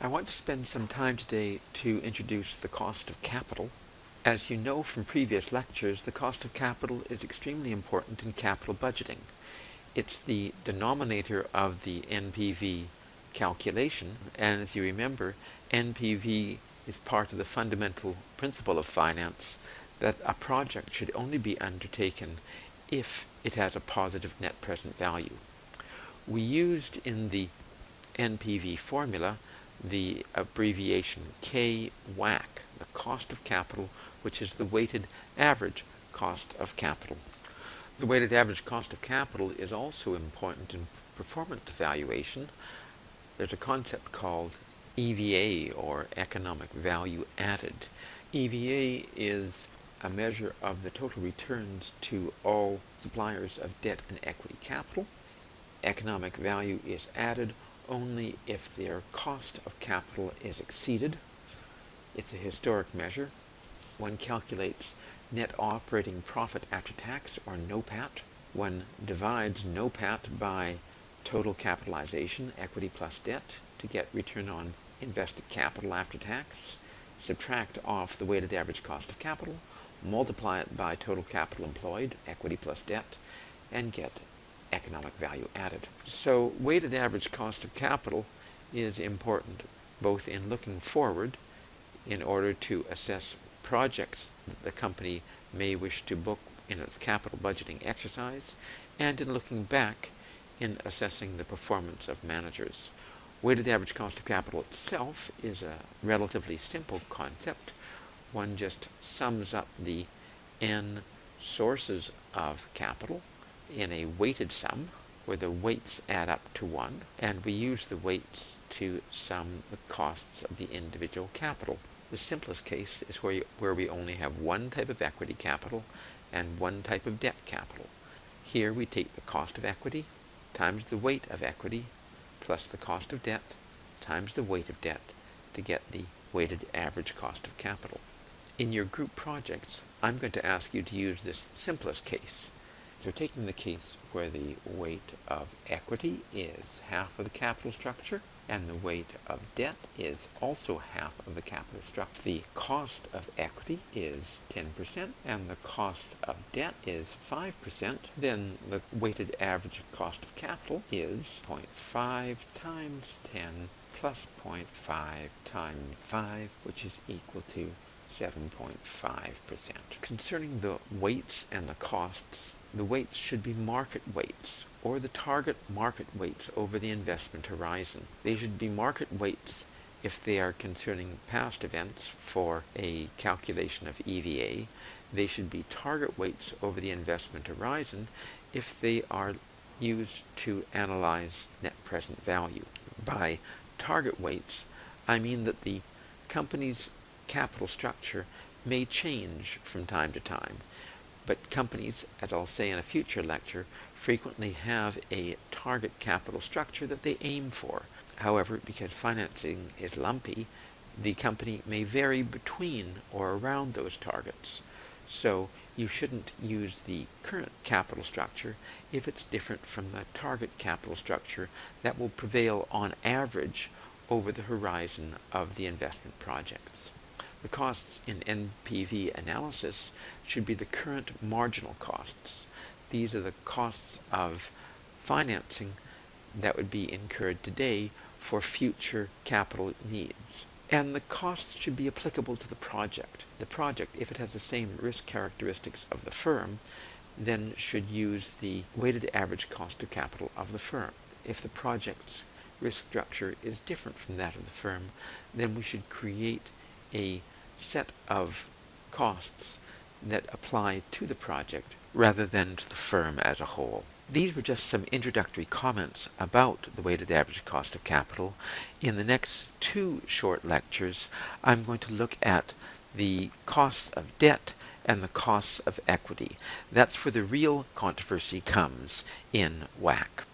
I want to spend some time today to introduce the cost of capital. As you know from previous lectures, the cost of capital is extremely important in capital budgeting. It's the denominator of the NPV calculation, and as you remember, NPV is part of the fundamental principle of finance that a project should only be undertaken if it has a positive net present value. We used in the NPV formula the abbreviation WACC, the cost of capital, which is the weighted average cost of capital. The weighted average cost of capital is also important in performance evaluation. There's a concept called EVA, or economic value added. EVA is a measure of the total returns to all suppliers of debt and equity capital. Economic value is added only if their cost of capital is exceeded. It's a historic measure. One calculates net operating profit after tax, or NOPAT. One divides NOPAT by total capitalization, equity plus debt, to get return on invested capital after tax. Subtract off the weighted average cost of capital, multiply it by total capital employed, equity plus debt, and get economic value added. So weighted average cost of capital is important both in looking forward in order to assess projects that the company may wish to book in its capital budgeting exercise, and in looking back in assessing the performance of managers. Weighted average cost of capital itself is a relatively simple concept. One just sums up the n sources of capital in a weighted sum, where the weights add up to 1, and we use the weights to sum the costs of the individual capital. The simplest case is where we only have one type of equity capital and one type of debt capital. Here we take the cost of equity times the weight of equity plus the cost of debt times the weight of debt to get the weighted average cost of capital. In your group projects, I'm going to ask you to use this simplest case. So taking the case where the weight of equity is half of the capital structure and the weight of debt is also half of the capital structure. The cost of equity is 10% and the cost of debt is 5%. Then the weighted average cost of capital is 0.5 times 10 plus 0.5 times 5, which is equal to 7.5%. Concerning the weights and the costs, the weights should be market weights, or the target market weights over the investment horizon. They should be market weights if they are concerning past events for a calculation of EVA. They should be target weights over the investment horizon if they are used to analyze net present value. By target weights, I mean that the company's capital structure may change from time to time, but companies, as I'll say in a future lecture, frequently have a target capital structure that they aim for. However, because financing is lumpy, the company may vary between or around those targets. So you shouldn't use the current capital structure if it's different from the target capital structure that will prevail on average over the horizon of the investment projects. The costs in NPV analysis should be the current marginal costs. These are the costs of financing that would be incurred today for future capital needs. And the costs should be applicable to the project. The project, if it has the same risk characteristics of the firm, then should use the weighted average cost of capital of the firm. If the project's risk structure is different from that of the firm, then we should create a set of costs that apply to the project rather than to the firm as a whole. These were just some introductory comments about the weighted average cost of capital. In the next two short lectures, I'm going to look at the costs of debt and the costs of equity. That's where the real controversy comes in WACC.